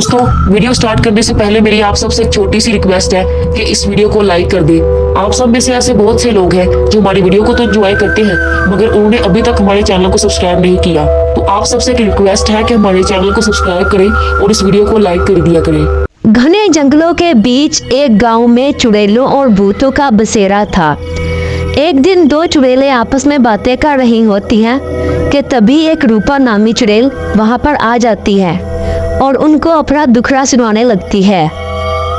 दोस्तों, video start करने से पहले मेरी आप सबसे एक छोटी सी रिक्वेस्ट है कि इस वीडियो को लाइक कर दें। आप सब में से ऐसे बहुत से लोग हैं जो हमारी वीडियो को तो एंजॉय करते हैं मगर उन्होंने अभी तक हमारे चैनल को सब्सक्राइब नहीं किया। तो आप सबसे एक रिक्वेस्ट है कि हमारे चैनल को सब्सक्राइब करें और इस वीडियो को लाइक कर दिया करें। घने जंगलों के बीच एक गांव में चुड़ैलों और भूतों का बसेरा था। एक दिन दो चुड़ैलें आपस में बातें कर रही होती हैं कि तभी एक रूपा नामी चुड़ैल वहां पर आ जाती है और उनको अपना दुखड़ा सुनाने लगती है।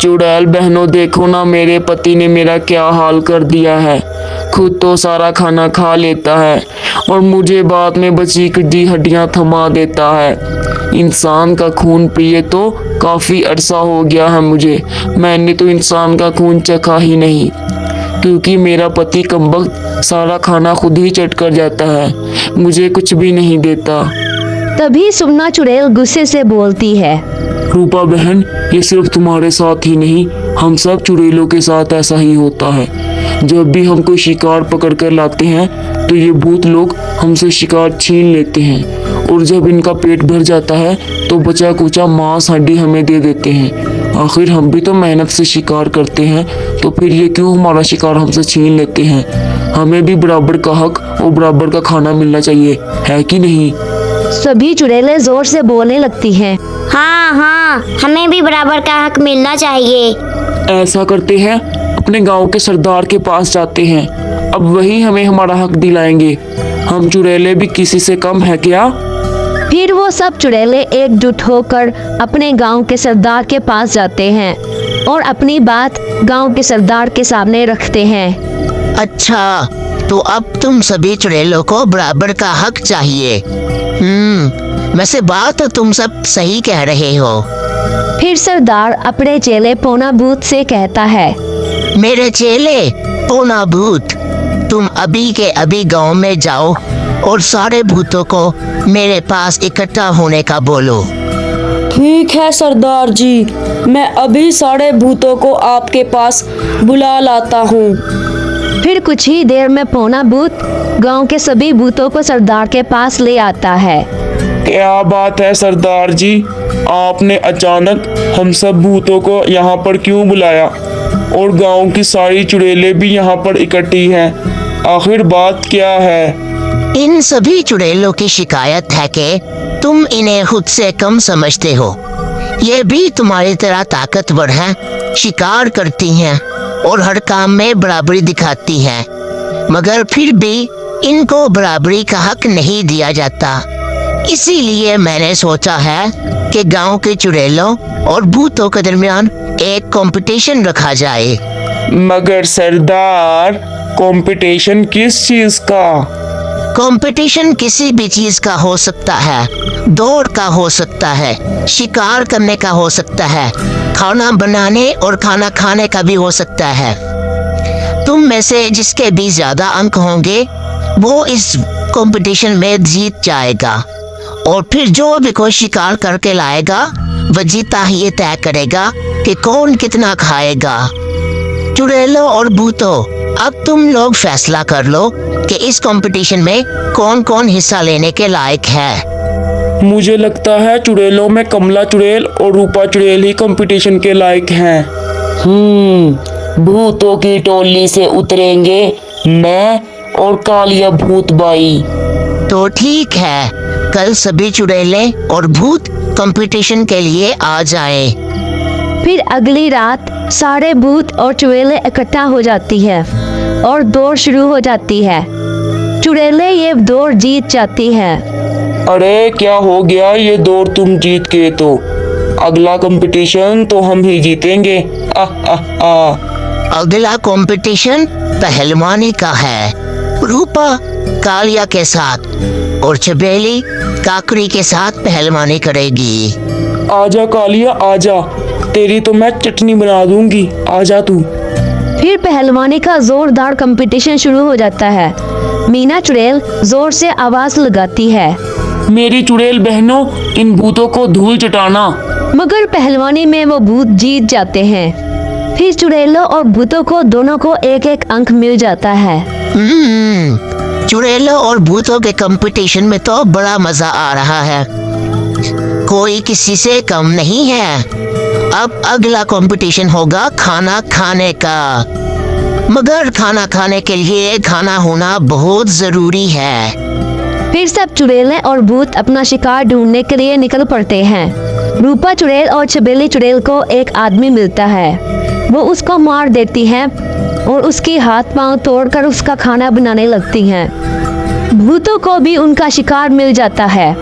चुड़ैल बहनों, देखो ना मेरे पति ने मेरा क्या हाल कर दिया है। खुद तो सारा खाना खा लेता है और मुझे बाद में बची कुची हड्डियां थमा देता है। इंसान का खून पिए तो काफ़ी अरसा हो गया है मुझे। मैंने तो इंसान का खून चखा ही नहीं क्योंकि मेरा पति कमबख्त सारा खाना खुद ही चट कर जाता है, मुझे कुछ भी नहीं देता। तभी सुमना चुड़ैल गुस्से से बोलती है, रूपा बहन, ये सिर्फ तुम्हारे साथ ही नहीं, हम सब चुड़ैलों के साथ ऐसा ही होता है। जब भी हम कोई शिकार पकड़ कर लाते हैं तो ये भूत लोग हमसे शिकार छीन लेते हैं और जब इनका पेट भर जाता है तो बचा कुचा मांस हड्डी हमें दे देते हैं। आखिर हम भी तो मेहनत से शिकार करते हैं, तो फिर ये क्यों हमारा शिकार हमसे छीन लेते हैं। हमें भी बराबर का हक और बराबर का खाना मिलना चाहिए, है कि नहीं। सभी चुड़ैलें जोर से बोलने लगती हैं। हाँ, हमें भी बराबर का हक मिलना चाहिए। ऐसा करते हैं, अपने गांव के सरदार के पास जाते हैं, अब वही हमें हमारा हक दिलाएंगे। हम चुड़ैलें भी किसी से कम है क्या। फिर वो सब चुड़ैलें एकजुट होकर अपने गांव के सरदार के पास जाते हैं और अपनी बात गांव के सरदार के सामने रखते हैं। अच्छा, तो अब तुम सभी चुड़ैलों को बराबर का हक चाहिए। वैसे बात तो तुम सब सही कह रहे हो। फिर सरदार अपने चेले पौना भूत से कहता है, मेरे चेले पौना भूत, तुम अभी के अभी गांव में जाओ और सारे भूतों को मेरे पास इकट्ठा होने का बोलो। ठीक है सरदार जी, मैं अभी सारे भूतों को आपके पास बुला लाता हूँ। फिर कुछ ही देर में पौना भूत गांव के सभी भूतों को सरदार के पास ले आता है। क्या बात है सरदार जी, आपने अचानक हम सब भूतों को यहाँ पर क्यों बुलाया और गांव की सारी चुड़ैलें भी यहाँ पर इकट्ठी हैं, आखिर बात क्या है। इन सभी चुड़ैलों की शिकायत है कि तुम इन्हें खुद से कम समझते हो। ये भी तुम्हारी तरह ताकतवर हैं, शिकार करती हैं और हर काम में बराबरी दिखाती हैं, मगर फिर भी इनको बराबरी का हक नहीं दिया जाता। इसीलिए मैंने सोचा है कि गांव के चुड़ैलों और भूतों के दरमियान एक कंपटीशन रखा जाए। मगर सरदार, कंपटीशन किस चीज का। कंपटीशन किसी भी चीज का हो सकता है, दौड़ का हो सकता है, शिकार करने का हो सकता है, खाना बनाने और खाना खाने का भी हो सकता है। तुम में से जिसके भी ज्यादा अंक होंगे वो इस कंपटीशन में जीत जाएगा और फिर जो भी कोई शिकार करके लाएगा वह जीता ही ये तय करेगा कि कौन कितना खाएगा। चुड़ैलों और भूतों, अब तुम लोग फैसला कर लो कि इस कंपटीशन में कौन कौन हिस्सा लेने के लायक है। मुझे लगता है चुड़ैलों में कमला चुड़ैल और रूपा चुड़ैल ही कंपटीशन के लायक हैं। भूतों की टोली से उतरेंगे मैं और कालिया भूत बाई। तो ठीक है, कल सभी चुड़ैलें और भूत कंपटीशन के लिए आ जाएं। फिर अगली रात सारे भूत और चुड़ैलें इकट्ठा हो जाती है और दौड़ शुरू हो जाती है। चुड़ैलें ये दौड़ जीत जाती है। अरे क्या हो गया, ये दौड़ तुम जीत गए तो अगला कंपटीशन तो हम ही जीतेंगे। अगला कंपटीशन पहलवानी का है। रूपा कालिया के साथ और चबेली काकड़ी के साथ पहलवानी करेगी। आजा कालिया आजा, तेरी तो मैं चटनी बना दूंगी, आजा तू। फिर पहलवानी का जोरदार कंपटीशन शुरू हो जाता है। मीना चुड़ैल जोर से आवाज लगाती है, मेरी चुड़ैल बहनों, इन भूतों को धूल चटाना। मगर पहलवानी में वो भूत जीत जाते हैं। फिर चुड़ैलों और भूतों को दोनों को एक एक अंक मिल जाता है। चुड़ैलों और भूतों के कंपटीशन में तो बड़ा मजा आ रहा है। कोई किसी से कम नहीं है। अब अगला कंपटीशन होगा खाना खाने का, मगर खाना खाने के लिए खाना होना बहुत जरूरी है। फिर सब चुड़ैलें और भूत अपना शिकार ढूंढने के लिए निकल पड़ते हैं। रूपा चुड़ैल और छबीली चुड़ैल को एक आदमी मिलता है। वो उसको मार देती है और उसके हाथ पांव तोड़कर उसका खाना बनाने लगती हैं। भूतों को भी उनका शिकार मिल जाता है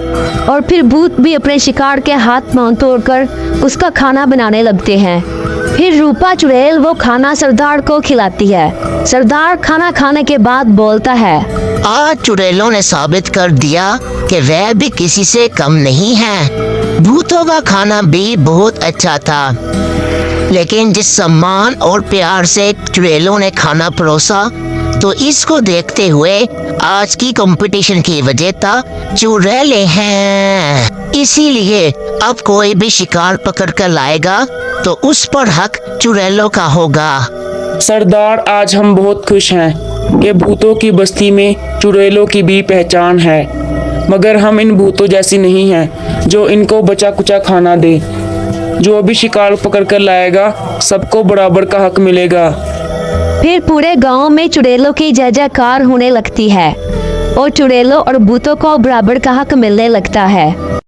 और फिर भूत भी अपने शिकार के हाथ पांव तोड़कर उसका खाना बनाने लगते हैं। फिर रूपा चुड़ैल वो खाना सरदार को खिलाती है। सरदार खाना खाने के बाद बोलता है, आज चुड़ैलों ने साबित कर दिया कि वह भी किसी से कम नहीं है। भूतों का खाना भी बहुत अच्छा था, लेकिन जिस सम्मान और प्यार से चुड़ैलों ने खाना परोसा, तो इसको देखते हुए आज की कंपटीशन की विजेता चुड़ैलें हैं। इसीलिए अब कोई भी शिकार पकड़ कर लाएगा तो उस पर हक चुड़ैलों का होगा। सरदार, आज हम बहुत खुश हैं कि भूतों की बस्ती में चुड़ैलों की भी पहचान है, मगर हम इन भूतों जैसी नहीं हैं जो इनको बचा कुचा खाना दे। जो भी शिकार पकड़ कर लाएगा सबको बराबर का हक मिलेगा। फिर पूरे गांव में चुड़ैलों की जय जयकार होने लगती है और चुड़ैलों और भूतों को बराबर का हक मिलने लगता है।